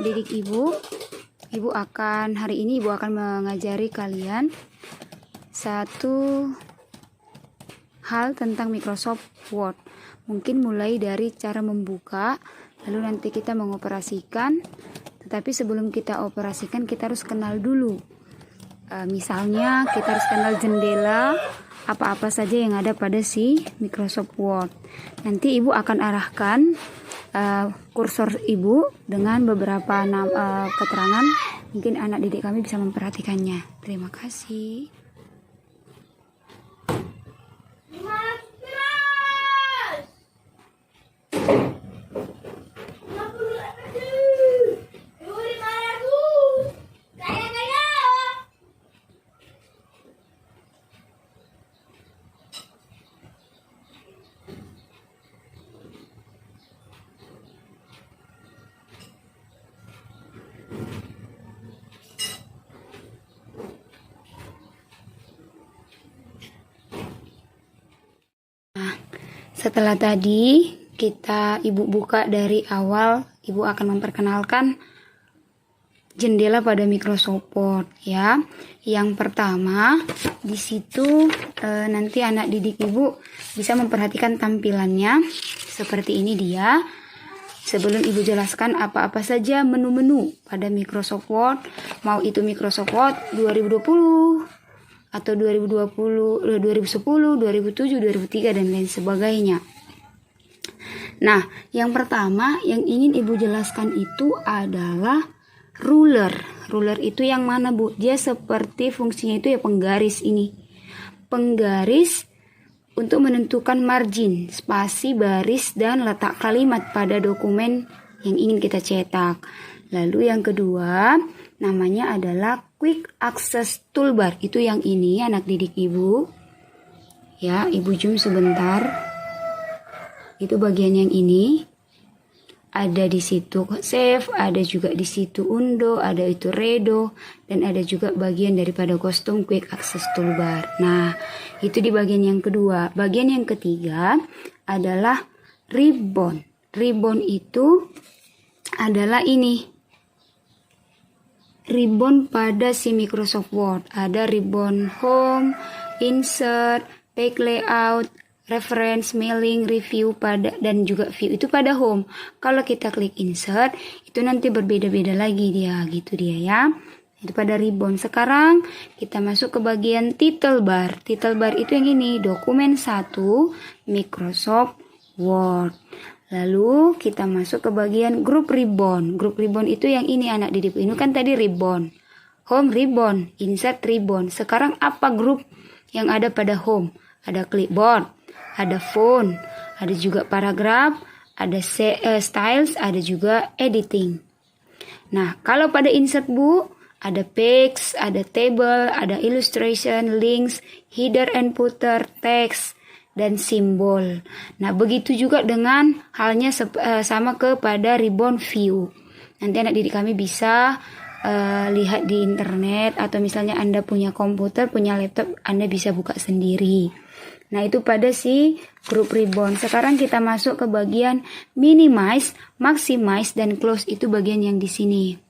anak didik ibu hari ini ibu akan mengajari kalian satu hal tentang Microsoft Word. Mungkin mulai dari cara membuka, lalu nanti kita mengoperasikan. Tetapi sebelum kita operasikan, kita harus kenal dulu. Misalnya kita harus kenal jendela, apa-apa saja yang ada pada si Microsoft Word. Nanti ibu akan arahkan kursor ibu dengan beberapa keterangan. Mungkin anak didik kami bisa memperhatikannya. Terima kasih. Setelah tadi ibu buka dari awal, ibu akan memperkenalkan jendela pada Microsoft Word ya. Yang pertama di situ nanti anak didik ibu bisa memperhatikan tampilannya seperti ini dia. Sebelum ibu jelaskan apa-apa saja menu-menu pada Microsoft Word, mau itu Microsoft Word 2020 atau 2010, 2007, 2003 dan lain sebagainya. Nah, yang pertama yang ingin ibu jelaskan itu adalah ruler. Ruler itu yang mana, Bu? Dia seperti fungsinya itu ya penggaris ini. Penggaris untuk menentukan margin, spasi, baris, dan letak kalimat pada dokumen yang ingin kita cetak. Lalu yang kedua, namanya adalah Quick Access Toolbar. Itu yang ini anak didik ibu. Ya, ibu zoom sebentar. Itu bagian yang ini. Ada di situ save, ada juga di situ undo, ada itu redo, dan ada juga bagian daripada custom Quick Access Toolbar. Nah, itu di bagian yang kedua. Bagian yang ketiga adalah ribbon. Ribbon itu adalah ini. Ribbon pada si Microsoft Word. Ada ribbon home, insert, page layout, reference, mailing, review dan juga view itu pada home. Kalau kita klik insert, itu nanti berbeda-beda lagi dia, gitu dia ya. Itu pada ribbon. Sekarang kita masuk ke bagian title bar. Title bar itu yang ini, dokumen 1 Microsoft Word. Lalu kita masuk ke bagian grup ribbon. Grup ribbon itu yang ini anak didik. Ini kan tadi ribbon. Home ribbon, insert ribbon. Sekarang apa grup yang ada pada home? Ada clipboard, ada phone, ada juga paragraf, ada styles, ada juga editing. Nah, kalau pada insert Bu, ada page, ada table, ada illustration, links, header and footer, text, dan simbol. Nah, begitu juga dengan halnya sama kepada ribbon view. Nanti anak didik kami bisa lihat di internet, atau misalnya Anda punya komputer, punya laptop, Anda bisa buka sendiri. Nah, itu pada si grup ribbon. Sekarang kita masuk ke bagian minimize, maximize, dan close. Itu bagian yang di sini.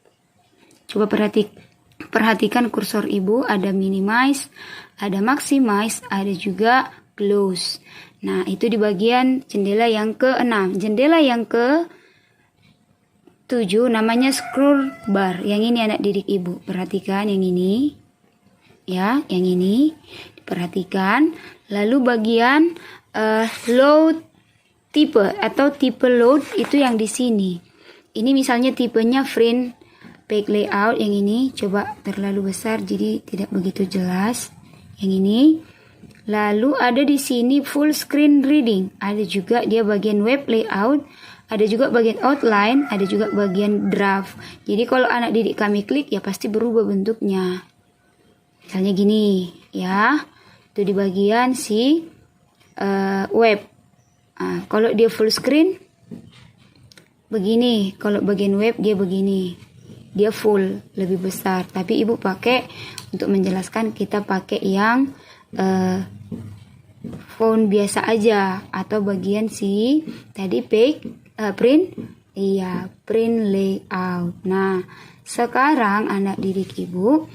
Coba perhatikan kursor ibu, ada minimize, ada maximize, ada juga close. Nah, itu di bagian jendela yang ke-6. Jendela yang ke-7 namanya scroll bar. Yang ini anak didik ibu. Perhatikan yang ini. Ya, yang ini. Perhatikan. Lalu bagian load tipe atau tipe load itu yang di sini. Ini misalnya tipenya print page layout, yang ini coba terlalu besar jadi tidak begitu jelas. Yang ini. Lalu ada di sini full screen reading. Ada juga dia bagian web layout, ada juga bagian outline, ada juga bagian draft. Jadi kalau anak didik kami klik ya pasti berubah bentuknya. Misalnya gini, ya. Itu di bagian si web. Nah, kalau dia full screen begini, kalau bagian web dia begini. Dia full, lebih besar. Tapi ibu pakai untuk menjelaskan, kita pakai yang font biasa aja, atau bagian si tadi print Iya, print layout. Nah, sekarang anak didik ibu,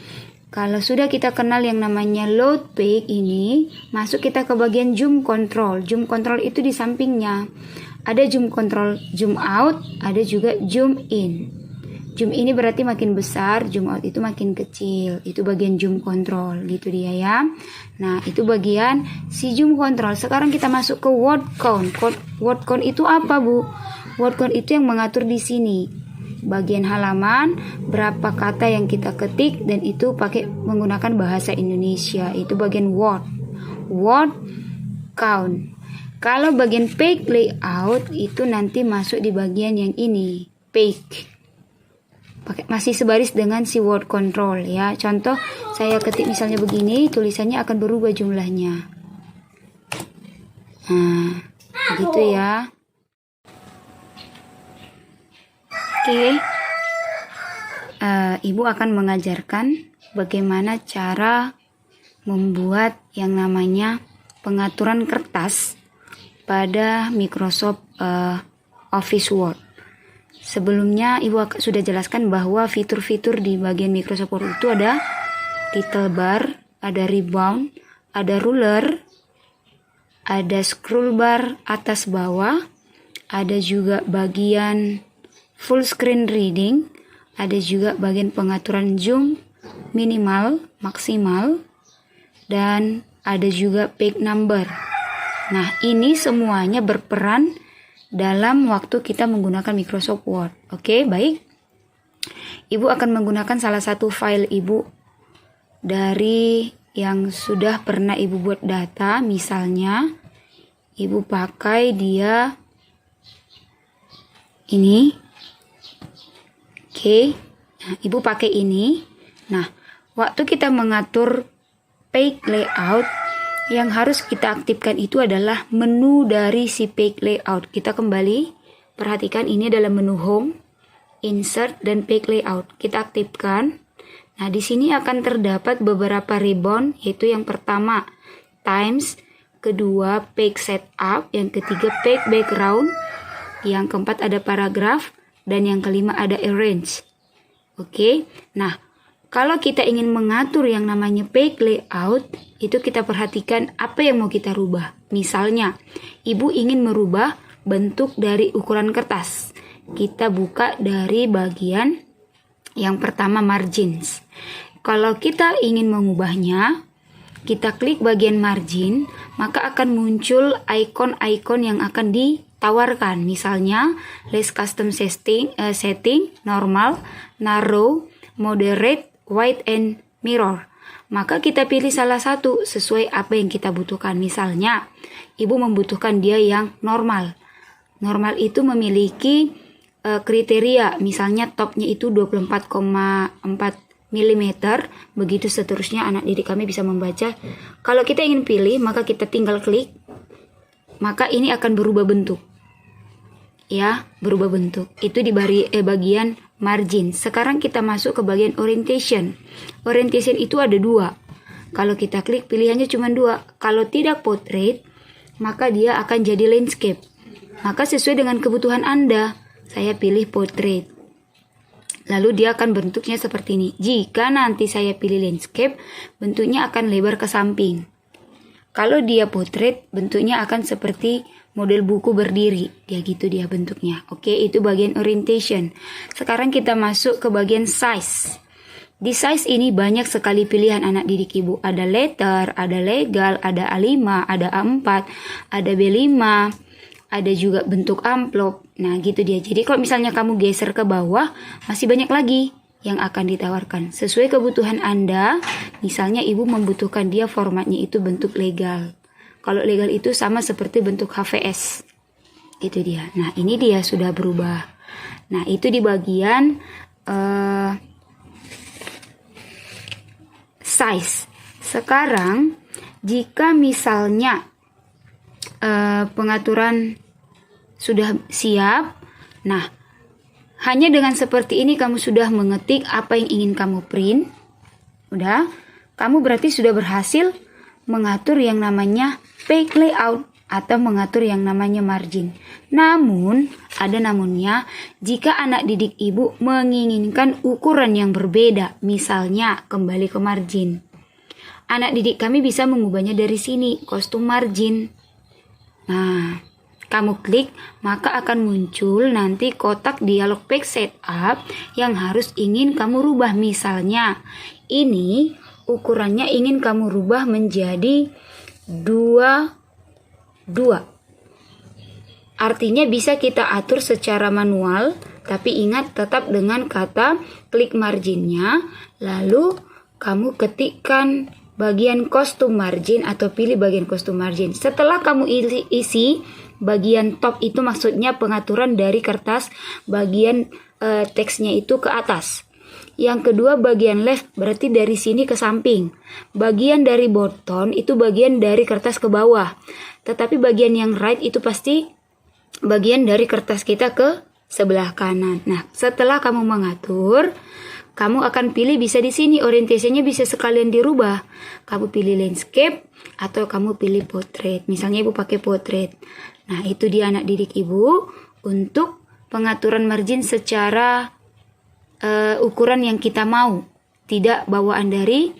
kalau sudah kita kenal yang namanya load page ini, masuk kita ke bagian zoom control. Zoom control itu di sampingnya. Ada zoom control, zoom out, ada juga zoom in. Zoom ini berarti makin besar, zoom out itu makin kecil. Itu bagian zoom control, gitu dia ya. Nah, itu bagian si zoom control. Sekarang kita masuk ke word count. Word count itu apa, Bu? Word count itu yang mengatur di sini. Bagian halaman, berapa kata yang kita ketik, dan itu pakai menggunakan bahasa Indonesia. Itu bagian word count. Kalau bagian page layout itu nanti masuk di bagian yang ini, page. Masih sebaris dengan si word control ya. Contoh saya ketik misalnya begini, tulisannya akan berubah jumlahnya. Nah, begitu ya. Oke. Ibu akan mengajarkan bagaimana cara membuat yang namanya pengaturan kertas pada Microsoft Office Word. Sebelumnya ibu sudah jelaskan bahwa fitur-fitur di bagian Microsoft Word itu ada title bar, ada rebound, ada ruler, ada scroll bar atas bawah, ada juga bagian full screen reading, ada juga bagian pengaturan zoom minimal, maksimal, dan ada juga page number. Nah, ini semuanya berperan dalam waktu kita menggunakan Microsoft Word. Oke, baik. Ibu akan menggunakan salah satu file ibu dari yang sudah pernah ibu buat data. Misalnya, ibu pakai dia ini. Oke, nah, ibu pakai ini. Nah, waktu kita mengatur page layout, yang harus kita aktifkan itu adalah menu dari si page layout. Kita kembali, perhatikan ini adalah menu home, insert, dan page layout. Kita aktifkan. Nah, di sini akan terdapat beberapa ribbon, yaitu yang pertama times, kedua page setup, yang ketiga page background, yang keempat ada paragraph, dan yang kelima ada arrange. Oke, nah kalau kita ingin mengatur yang namanya page layout, itu kita perhatikan apa yang mau kita rubah. Misalnya, ibu ingin merubah bentuk dari ukuran kertas. Kita buka dari bagian yang pertama margins. Kalau kita ingin mengubahnya, kita klik bagian margin, maka akan muncul icon-icon yang akan ditawarkan. Misalnya, list custom setting, normal, narrow, moderate, white, and mirror. Maka kita pilih salah satu sesuai apa yang kita butuhkan. Misalnya, ibu membutuhkan dia yang normal. Normal itu memiliki kriteria, misalnya topnya itu 24,4 mm, begitu seterusnya anak didik kami bisa membaca. Kalau kita ingin pilih, maka kita tinggal klik, maka ini akan berubah bentuk. Ya, berubah bentuk. Itu di bagian margin. Sekarang kita masuk ke bagian orientation. Orientation itu ada dua. Kalau kita klik pilihannya cuma dua. Kalau tidak portrait, maka dia akan jadi landscape. Maka sesuai dengan kebutuhan Anda, saya pilih portrait. Lalu dia akan bentuknya seperti ini. Jika nanti saya pilih landscape, bentuknya akan lebar ke samping. Kalau dia portrait, bentuknya akan seperti model buku berdiri. Dia gitu dia bentuknya. Oke, itu bagian orientation. Sekarang kita masuk ke bagian size. Di size ini banyak sekali pilihan anak didik ibu. Ada letter, ada legal, ada A5, ada A4, ada B5, ada juga bentuk amplop. Nah, gitu dia. Jadi kalau misalnya kamu geser ke bawah, masih banyak lagi yang akan ditawarkan. Sesuai kebutuhan Anda, misalnya ibu membutuhkan dia formatnya itu bentuk legal. Kalau legal itu sama seperti bentuk HVS. Itu dia. Nah, ini dia sudah berubah. Nah, itu di bagian size. Sekarang, jika misalnya pengaturan sudah siap, nah, hanya dengan seperti ini kamu sudah mengetik apa yang ingin kamu print. Udah, kamu berarti sudah berhasil mengatur yang namanya page layout. atau mengatur yang namanya margin. Namun, ada namunnya, jika anak didik ibu menginginkan ukuran yang berbeda, misalnya kembali ke margin. Anak didik kami bisa mengubahnya dari sini, kostum margin. Nah, kamu klik, maka akan muncul nanti kotak dialog page setup yang harus ingin kamu rubah. Misalnya, ini ukurannya ingin kamu rubah menjadi 2. Artinya bisa kita atur secara manual, tapi ingat tetap dengan kata klik marginnya, lalu kamu ketikkan bagian kostum margin atau pilih bagian kostum margin. Setelah kamu isi bagian top itu maksudnya pengaturan dari kertas bagian teksnya itu ke atas. Yang kedua bagian left berarti dari sini ke samping. Bagian dari bottom itu bagian dari kertas ke bawah. Tetapi bagian yang right itu pasti bagian dari kertas kita ke sebelah kanan. Nah, setelah kamu mengatur, kamu akan pilih bisa di sini orientasinya bisa sekalian dirubah. Kamu pilih landscape atau kamu pilih portrait. Misalnya ibu pakai portrait. Nah, itu dia anak didik ibu untuk pengaturan margin secara ukuran yang kita mau, tidak bawaan dari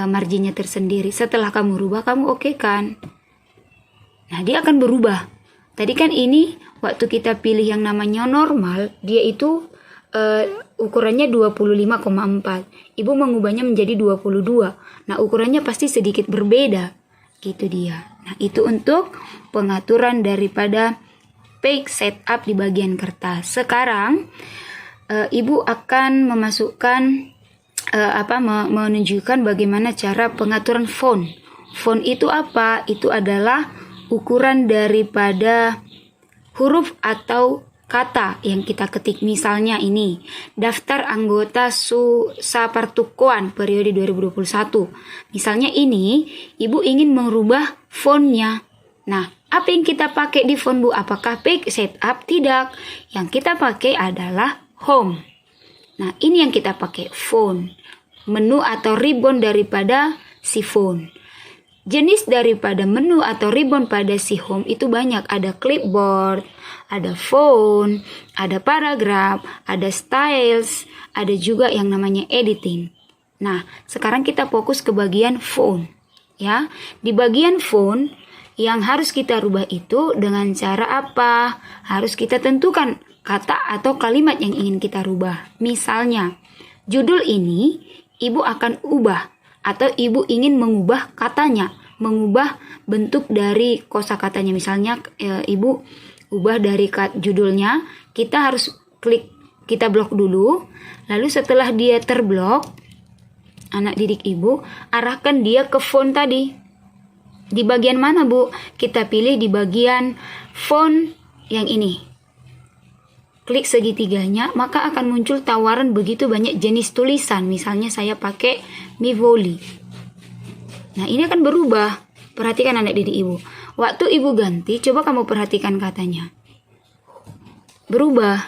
marginnya tersendiri. Setelah kamu rubah, kamu oke kan? Nah, dia akan berubah. Tadi kan ini waktu kita pilih yang namanya normal, dia itu ukurannya 25,4. Ibu mengubahnya menjadi 22. Nah, ukurannya pasti sedikit berbeda. Gitu dia. Nah, itu untuk pengaturan daripada page setup di bagian kertas. Sekarang ibu akan memasukkan menunjukkan bagaimana cara pengaturan font. Font itu apa? Itu adalah ukuran daripada huruf atau kata yang kita ketik. Misalnya ini, daftar anggota Sapartukoan periode 2021. Misalnya ini, ibu ingin merubah fontnya. Nah, apa yang kita pakai di font bu? Apakah page setup? Tidak. Yang kita pakai adalah home. Nah, ini yang kita pakai font. Menu atau ribbon daripada si font. Jenis daripada menu atau ribbon pada si home itu banyak. Ada clipboard, ada font, ada paragraf, ada styles, ada juga yang namanya editing. Nah, sekarang kita fokus ke bagian font. Ya, di bagian font yang harus kita rubah itu dengan cara apa? Harus kita tentukan kata atau kalimat yang ingin kita rubah. Misalnya, judul ini ibu akan ubah atau ibu ingin mengubah katanya, mengubah bentuk dari kosakatanya. Misalnya ibu ubah dari judulnya, kita harus klik, kita blok dulu. Lalu setelah dia terblok, anak didik ibu arahkan dia ke font tadi. Di bagian mana bu? Kita pilih di bagian font yang ini. Klik segitiganya, maka akan muncul tawaran begitu banyak jenis tulisan. Misalnya saya pakai Mivoli. Nah, ini akan berubah. Perhatikan anak didik ibu. Waktu ibu ganti, coba kamu perhatikan katanya. Berubah.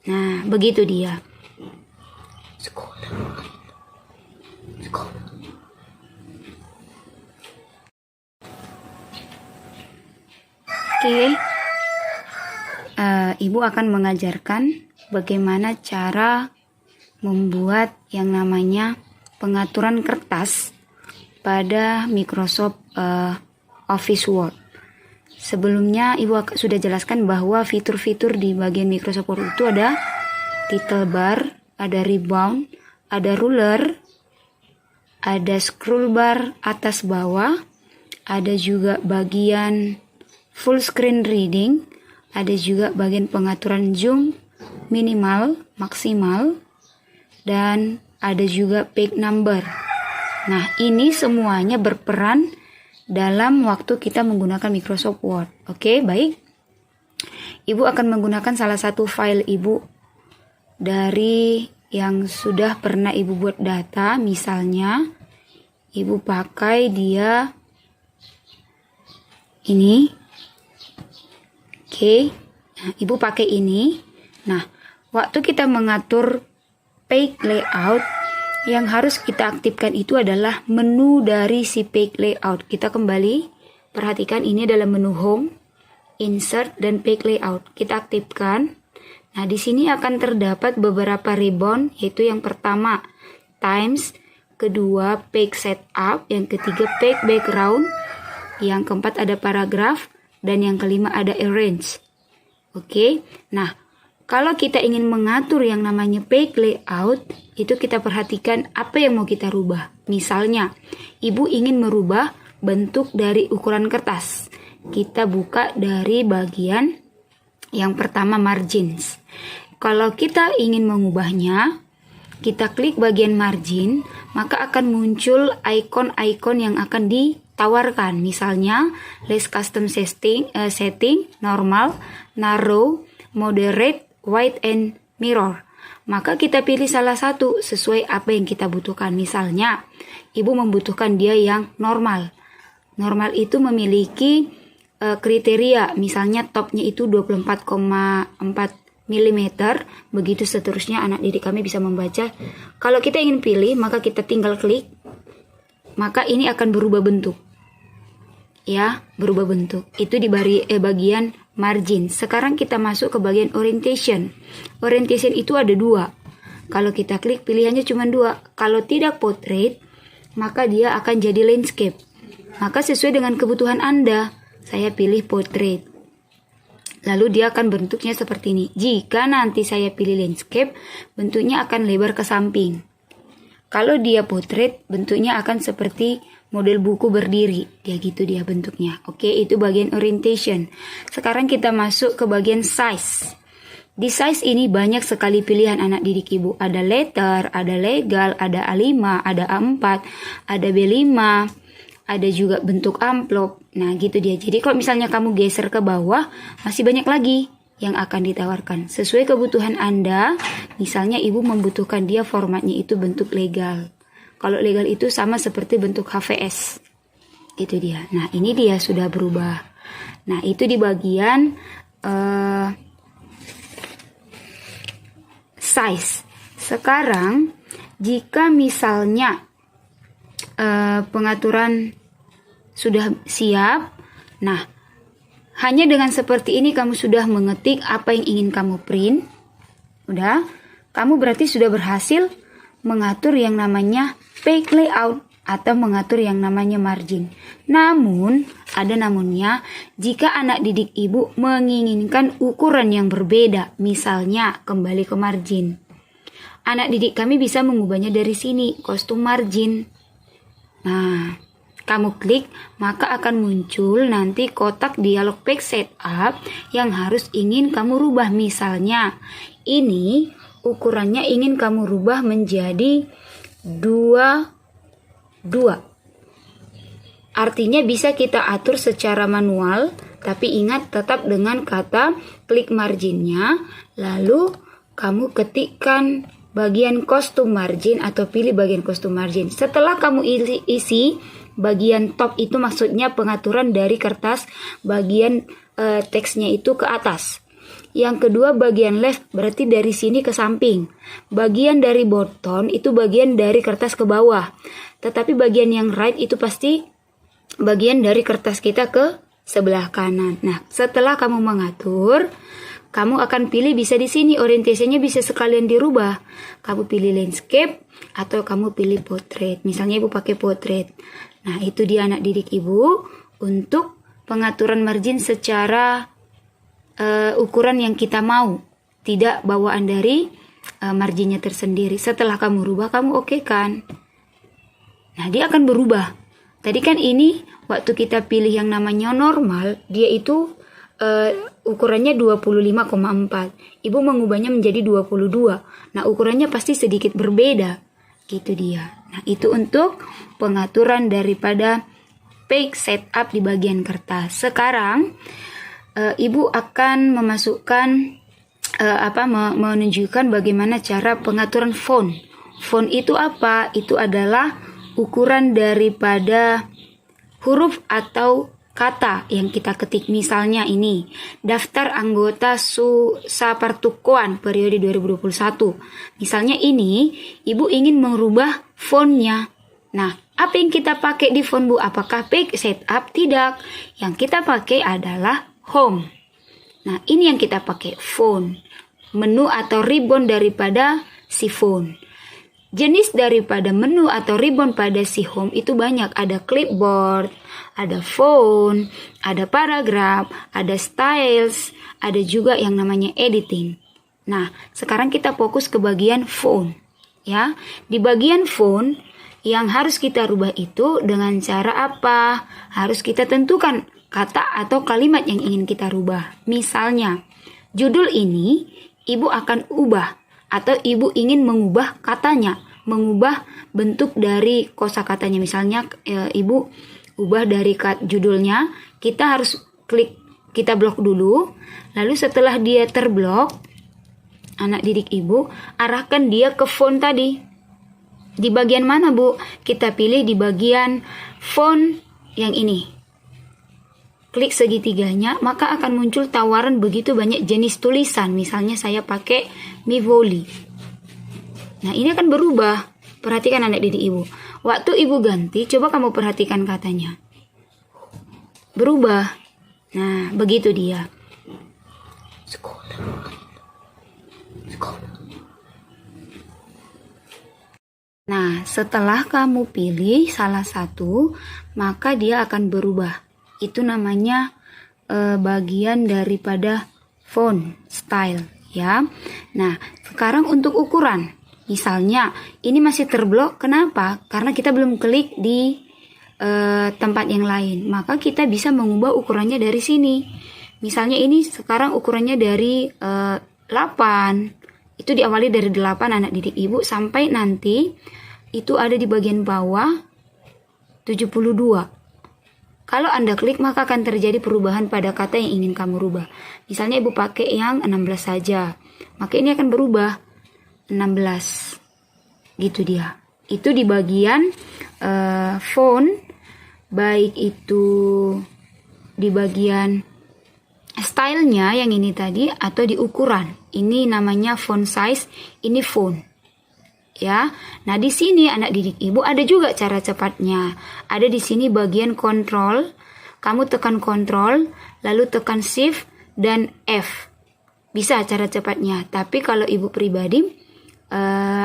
Nah, begitu dia. Oke. Ibu akan mengajarkan bagaimana cara membuat yang namanya pengaturan kertas pada Microsoft Office Word. Sebelumnya ibu sudah jelaskan bahwa fitur-fitur di bagian Microsoft Word itu ada title bar, ada rebound, ada ruler, ada scroll bar atas bawah, ada juga bagian full screen reading, ada juga bagian pengaturan zoom, minimal, maksimal, dan ada juga page number. Nah, ini semuanya berperan dalam waktu kita menggunakan Microsoft Word. Oke, baik. Ibu akan menggunakan salah satu file ibu dari yang sudah pernah ibu buat data. Misalnya, ibu pakai dia ini. Oke, nah, ibu pakai ini. Nah, waktu kita mengatur page layout, yang harus kita aktifkan itu adalah menu dari si page layout. Kita kembali Perhatikan ini adalah menu home, insert, dan page layout. Kita aktifkan. Nah, di sini akan terdapat beberapa ribbon, yaitu yang pertama times, kedua page setup, yang ketiga page background, yang keempat ada paragraph, dan yang kelima ada arrange. Oke. Nah, kalau kita ingin mengatur yang namanya page layout, itu kita perhatikan apa yang mau kita rubah. Misalnya, ibu ingin merubah bentuk dari ukuran kertas. Kita buka dari bagian yang pertama margins. Kalau kita ingin mengubahnya, kita klik bagian margin, maka akan muncul ikon-ikon yang akan ditawarkan. Misalnya, list custom setting, normal, narrow, moderate, wide, and mirror. Maka kita pilih salah satu sesuai apa yang kita butuhkan. Misalnya, ibu membutuhkan dia yang normal. Normal itu memiliki kriteria, misalnya topnya itu 24,4 mm, begitu seterusnya anak didik kami bisa membaca. Kalau kita ingin pilih, maka kita tinggal klik, maka ini akan berubah bentuk. Ya, berubah bentuk. Itu di bagian margin. Sekarang kita masuk ke bagian orientation. Orientation itu ada 2. Kalau kita klik, pilihannya cuma 2. Kalau tidak portrait, maka dia akan jadi landscape. Maka sesuai dengan kebutuhan Anda, saya pilih portrait. Lalu dia akan bentuknya seperti ini. Jika nanti saya pilih landscape, bentuknya akan lebar ke samping. Kalau dia portrait, bentuknya akan seperti model buku berdiri. Ya gitu dia bentuknya. Oke, itu bagian orientation. Sekarang kita masuk ke bagian size. Di size ini banyak sekali pilihan anak didik ibu. Ada letter, ada legal, ada A5, ada A4, ada B5. Ada juga bentuk amplop. Nah gitu dia. Jadi kalau misalnya kamu geser ke bawah, masih banyak lagi yang akan ditawarkan. Sesuai kebutuhan Anda, misalnya ibu membutuhkan dia formatnya itu bentuk legal. Kalau legal itu sama seperti bentuk HVS. Itu dia. Nah ini dia sudah berubah. Nah itu di bagian size. Sekarang jika misalnya pengaturan sudah siap. Nah, hanya dengan seperti ini kamu sudah mengetik apa yang ingin kamu print. Udah, kamu berarti sudah berhasil mengatur yang namanya page layout atau mengatur yang namanya margin. Namun, ada namunnya, jika anak didik ibu menginginkan ukuran yang berbeda, misalnya kembali ke margin. Anak didik kami bisa mengubahnya dari sini, kostum margin. Nah, kamu klik, maka akan muncul nanti kotak dialog page setup yang harus ingin kamu rubah. Misalnya, ini ukurannya ingin kamu rubah menjadi 2. Artinya bisa kita atur secara manual, tapi ingat tetap dengan kata klik marginnya, lalu kamu ketikkan bagian kostum margin atau pilih bagian kostum margin. Setelah kamu isi bagian top itu maksudnya pengaturan dari kertas bagian teksnya itu ke atas. Yang kedua bagian left berarti dari sini ke samping. Bagian dari bottom itu bagian dari kertas ke bawah. Tetapi bagian yang right itu pasti bagian dari kertas kita ke sebelah kanan. Nah, setelah kamu mengatur, kamu akan pilih bisa di sini orientasinya bisa sekalian dirubah. Kamu pilih landscape atau kamu pilih portrait. Misalnya ibu pakai portrait. Nah, itu dia anak didik ibu untuk pengaturan margin secara ukuran yang kita mau. Tidak bawaan dari marginnya tersendiri. Setelah kamu rubah, kamu oke kan? Nah, dia akan berubah. Tadi kan ini waktu kita pilih yang namanya normal, dia itu ukurannya 25,4. Ibu mengubahnya menjadi 22. Nah, ukurannya pasti sedikit berbeda. Gitu dia. Nah, itu untuk pengaturan daripada page setup di bagian kertas. Sekarang ibu akan memasukkan menunjukkan bagaimana cara pengaturan font. Font itu apa? Itu adalah ukuran daripada huruf atau kata yang kita ketik. Misalnya ini daftar anggota Sapartukoan periode 2021. Misalnya ini ibu ingin merubah fontnya. Nah, apa yang kita pakai di phone Bu? Apakah page setup? Tidak. Yang kita pakai adalah home. Nah, ini yang kita pakai, phone. Menu atau ribbon daripada si phone. Jenis daripada menu atau ribbon pada si home itu banyak. Ada clipboard, ada phone, ada paragraph, ada styles, ada juga yang namanya editing. Nah, sekarang kita fokus ke bagian phone. Ya, di bagian phone yang harus kita rubah itu dengan cara apa? Harus kita tentukan kata atau kalimat yang ingin kita rubah. Misalnya, judul ini ibu akan ubah atau ibu ingin mengubah katanya, mengubah bentuk dari kosakatanya. Misalnya ibu ubah dari judulnya, kita harus klik, kita blok dulu. Lalu setelah dia terblok, anak didik ibu arahkan dia ke font tadi. Di bagian mana Bu? Kita pilih di bagian font yang ini. Klik segitiganya, maka akan muncul tawaran begitu banyak jenis tulisan. Misalnya saya pakai Mivoli. Nah, ini akan berubah. Perhatikan anak didik ibu. Waktu ibu ganti, coba kamu perhatikan katanya. Berubah. Nah, begitu dia. Nah, setelah kamu pilih salah satu, maka dia akan berubah. Itu namanya bagian daripada font style ya. Nah, sekarang untuk ukuran. Misalnya ini masih terblok, kenapa? Karena kita belum klik di tempat yang lain. Maka kita bisa mengubah ukurannya dari sini. Misalnya ini sekarang ukurannya dari 8. Itu diawali dari 8 anak didik ibu sampai nanti itu ada di bagian bawah 72. Kalau Anda klik maka akan terjadi perubahan pada kata yang ingin kamu rubah. Misalnya ibu pakai yang 16 saja, maka ini akan berubah 16. Gitu dia. Itu di bagian font, baik itu di bagian stylenya yang ini tadi atau di ukuran. Ini namanya font size, ini font. Ya, nah di sini anak didik ibu ada juga cara cepatnya. Ada di sini bagian kontrol. Kamu tekan kontrol, lalu tekan shift dan F. Bisa cara cepatnya. Tapi kalau ibu pribadi,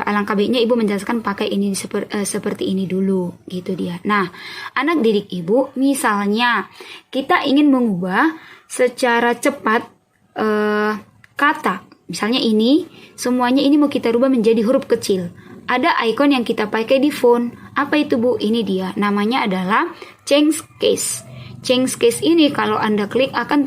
alangkah baiknya ibu menjelaskan pakai ini seperti ini dulu, gitu dia. Nah, anak didik ibu, misalnya kita ingin mengubah secara cepat kata. Misalnya ini, semuanya ini mau kita rubah menjadi huruf kecil. Ada ikon yang kita pakai di font. Apa itu Bu? Ini dia. Namanya adalah change case. Change case ini kalau Anda klik akan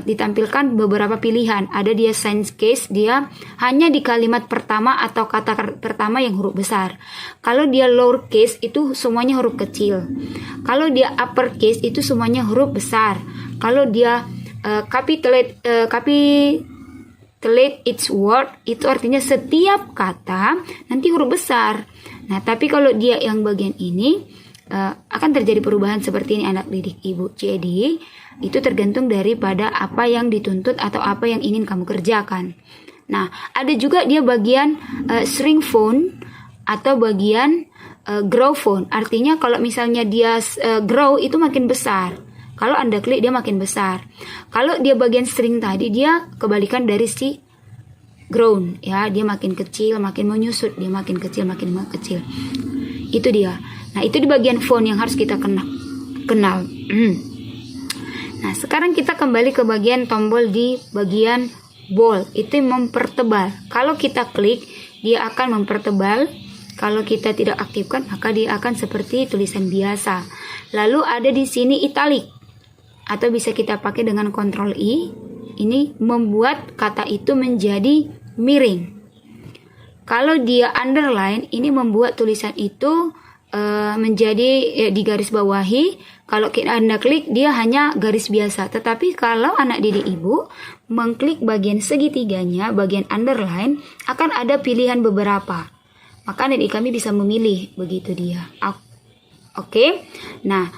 ditampilkan beberapa pilihan. Ada dia sans case, dia hanya di kalimat pertama atau kata pertama yang huruf besar. Kalau dia lower case itu semuanya huruf kecil. Kalau dia upper case itu semuanya huruf besar. Kalau dia capitulate each word itu artinya setiap kata nanti huruf besar. Nah, tapi kalau dia yang bagian ini akan terjadi perubahan seperti ini anak didik ibu. Jadi itu tergantung daripada apa yang dituntut atau apa yang ingin kamu kerjakan. Nah, ada juga dia bagian shrink font atau bagian grow font. Artinya kalau misalnya dia grow itu makin besar. Kalau Anda klik dia makin besar. Kalau dia bagian string tadi dia kebalikan dari si grown ya, dia makin kecil, makin menyusut, dia makin kecil, makin kecil. Itu dia. Nah, itu di bagian font yang harus kita kenal. Nah, sekarang kita kembali ke bagian tombol di bagian bold. Itu mempertebal. Kalau kita klik dia akan mempertebal. Kalau kita tidak aktifkan maka dia akan seperti tulisan biasa. Lalu ada di sini italic. Atau bisa kita pakai dengan Ctrl I. Ini membuat kata itu menjadi miring. Kalau dia underline, ini membuat tulisan itu menjadi di garis bawahi. Kalau Anda klik, dia hanya garis biasa. Tetapi kalau anak didik ibu mengklik bagian segitiganya, bagian underline, akan ada pilihan beberapa. Maka anak didik kami bisa memilih, begitu dia. Oke. Nah,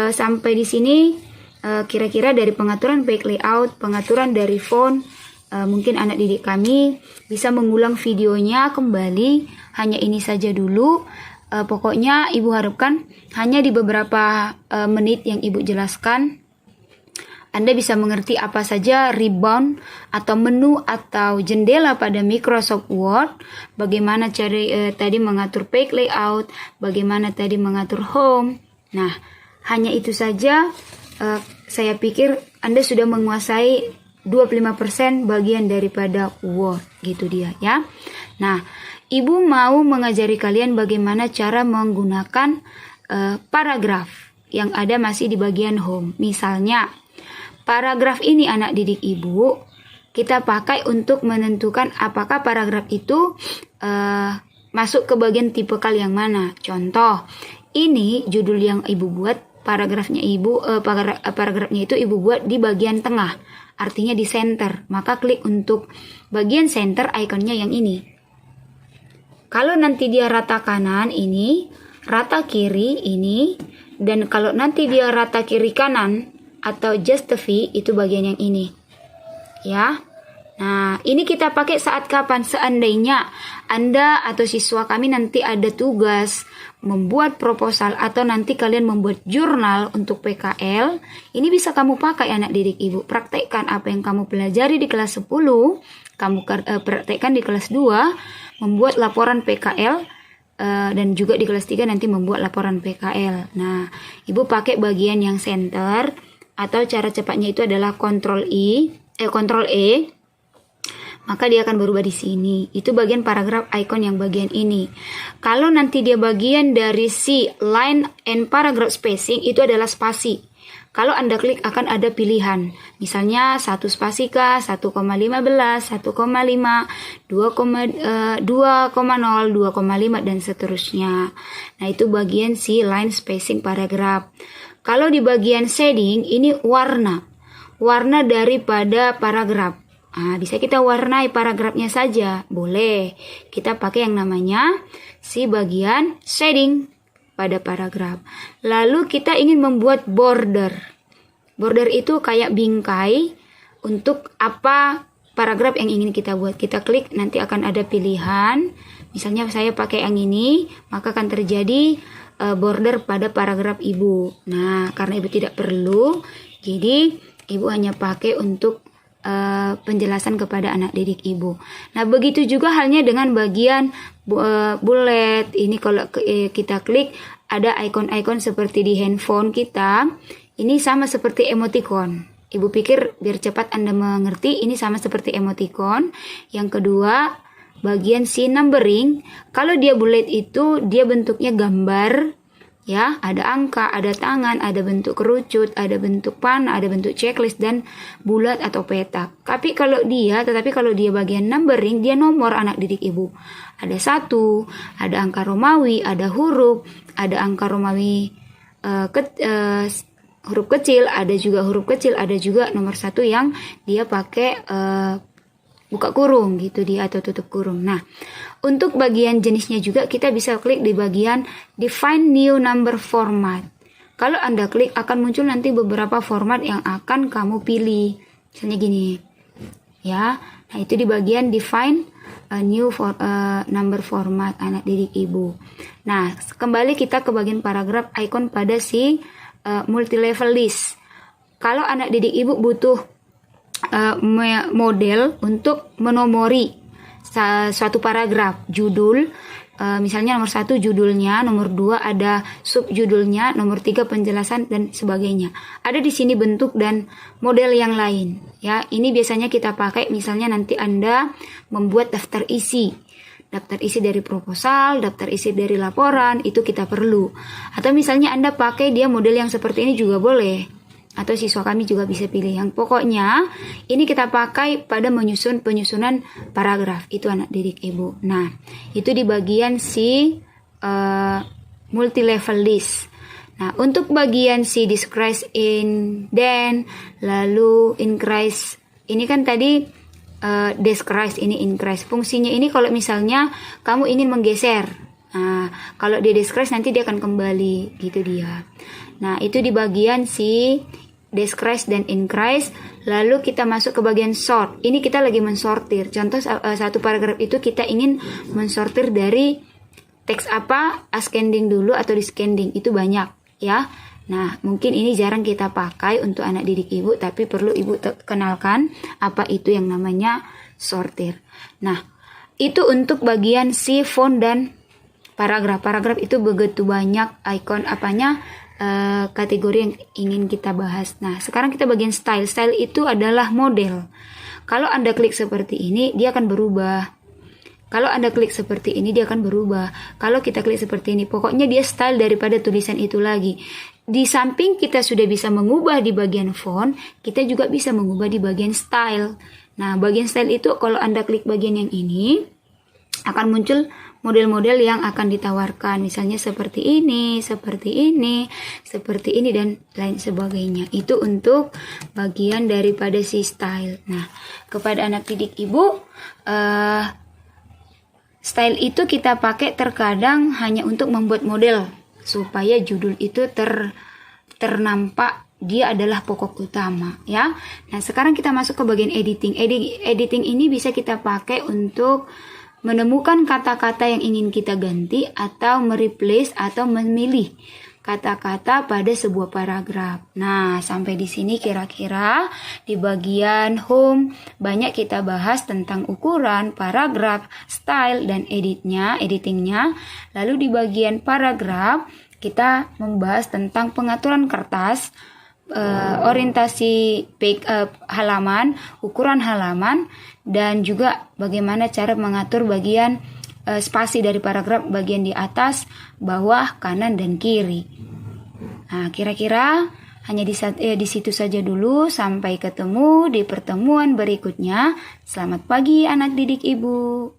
sampai di sini kira-kira dari pengaturan page layout, pengaturan dari font, mungkin anak didik kami bisa mengulang videonya kembali. Hanya ini saja dulu. Pokoknya Ibu harapkan hanya di beberapa menit yang Ibu jelaskan, Anda bisa mengerti apa saja ribbon atau menu atau jendela pada Microsoft Word, bagaimana cara tadi mengatur page layout, bagaimana tadi mengatur home. Nah, hanya itu saja. Saya pikir Anda sudah menguasai 25% bagian daripada Word, gitu dia ya. Nah, Ibu mau mengajari kalian bagaimana cara menggunakan paragraf yang ada masih di bagian home. Misalnya, paragraf ini anak didik Ibu, kita pakai untuk menentukan apakah paragraf itu masuk ke bagian tipikal yang mana. Contoh, ini judul yang Ibu buat, paragrafnya itu Ibu buat di bagian tengah, artinya di center. Maka klik untuk bagian center ikonnya yang ini. Kalau nanti dia rata kanan ini, rata kiri ini, dan kalau nanti dia rata kiri kanan atau just the V itu bagian yang ini. Ya. Nah, ini kita pakai saat kapan? Seandainya Anda atau siswa kami nanti ada tugas membuat proposal atau nanti kalian membuat jurnal untuk PKL, ini bisa kamu pakai anak didik Ibu. Praktekkan apa yang kamu pelajari di kelas 10, kamu praktekkan di kelas 2, membuat laporan PKL, dan juga di kelas 3 nanti membuat laporan PKL. Nah, Ibu pakai bagian yang center, atau cara cepatnya itu adalah Ctrl E, maka dia akan berubah di sini. Itu bagian paragraf icon yang bagian ini. Kalau nanti dia bagian dari si line and paragraph spacing, itu adalah spasi. Kalau Anda klik akan ada pilihan. Misalnya 1 spasi kah, 1,15, 1,5, 2,0, 2,5 dan seterusnya. Nah, itu bagian si line spacing paragraf. Kalau di bagian shading, ini warna daripada paragraf. Nah, bisa kita warnai paragrafnya saja, boleh. Kita pakai yang namanya si bagian shading pada paragraf. Lalu kita ingin membuat border. Border itu kayak bingkai untuk apa paragraf yang ingin kita buat. Kita klik, nanti akan ada pilihan. Misalnya saya pakai yang ini, maka akan terjadi border pada paragraf Ibu. Nah, karena Ibu tidak perlu, jadi Ibu hanya pakai untuk penjelasan kepada anak didik Ibu. Nah, begitu juga halnya dengan bagian bullet. Ini kalau kita klik, ada ikon-ikon seperti di handphone kita. Ini sama seperti emoticon. Ibu pikir biar cepat Anda mengerti, ini sama seperti emoticon. Yang kedua, bagian si numbering. Kalau dia bullet itu dia bentuknya gambar, ya, ada angka, ada tangan, ada bentuk kerucut, ada bentuk panah, ada bentuk checklist dan bulat atau petak. Tetapi kalau dia bagian numbering, dia nomor anak didik Ibu. Ada 1, ada angka Romawi, ada huruf, ada angka Romawi huruf kecil, ada juga huruf kecil, ada juga nomor 1 yang dia pakai buka kurung gitu dia atau tutup kurung. Nah, untuk bagian jenisnya juga kita bisa klik di bagian Define New Number Format. Kalau Anda klik akan muncul nanti beberapa format yang akan kamu pilih. Misalnya gini. Ya. Nah, itu di bagian Define New Number Format anak didik Ibu. Nah, kembali kita ke bagian paragraf icon pada si multi-level list. Kalau anak didik Ibu butuh model untuk menomori suatu paragraf, judul, misalnya nomor 1 judulnya, nomor 2 ada subjudulnya, nomor 3 penjelasan dan sebagainya. Ada di sini bentuk dan model yang lain. Ya, ini biasanya kita pakai misalnya nanti Anda membuat daftar isi. Daftar isi dari proposal, daftar isi dari laporan, itu kita perlu. Atau misalnya Anda pakai dia model yang seperti ini juga boleh. Atau siswa kami juga bisa pilih. Yang pokoknya ini kita pakai pada penyusunan paragraf. Itu anak didik Ibu. Nah, itu di bagian si multi-level list. Nah, untuk bagian si describe indent, lalu increase, ini kan tadi describe, ini increase. Fungsinya ini kalau misalnya kamu ingin menggeser. Nah, kalau dia describe nanti dia akan kembali gitu dia. Nah, itu di bagian si decrease dan increase. Lalu kita masuk ke bagian sort. Ini kita lagi mensortir. Contoh satu paragraf itu kita ingin mensortir dari teks apa, ascending dulu atau descending. Itu banyak ya. Nah, mungkin ini jarang kita pakai untuk anak didik ibu, tapi perlu ibu kenalkan apa itu yang namanya sortir. Nah, itu untuk bagian si font dan paragraf. Paragraf itu begitu banyak icon kategori yang ingin kita bahas. Nah, sekarang kita bagian style. Style itu adalah model. Kalau Anda klik seperti ini, dia akan berubah. Kalau Anda klik seperti ini, dia akan berubah. Kalau kita klik seperti ini, pokoknya dia style daripada tulisan itu lagi. Di samping kita sudah bisa mengubah di bagian font, kita juga bisa mengubah di bagian style. Nah, bagian style itu kalau Anda klik bagian yang ini, akan muncul model-model yang akan ditawarkan, misalnya seperti ini, dan lain sebagainya. Itu untuk bagian daripada si style. Nah, kepada anak didik ibu, style itu kita pakai terkadang hanya untuk membuat model supaya judul itu ternampak dia adalah pokok utama ya. Nah, sekarang kita masuk ke bagian editing. Editing ini bisa kita pakai untuk menemukan kata-kata yang ingin kita ganti atau mereplace atau memilih kata-kata pada sebuah paragraf. Nah, sampai di sini kira-kira di bagian home banyak kita bahas tentang ukuran, paragraf, style, dan editingnya. Lalu di bagian paragraf kita membahas tentang pengaturan kertas, orientasi halaman, ukuran halaman, dan juga bagaimana cara mengatur bagian spasi dari paragraf, bagian di atas, bawah, kanan, dan kiri. Nah, kira-kira hanya di situ saja dulu. Sampai ketemu di pertemuan berikutnya. Selamat pagi anak didik ibu.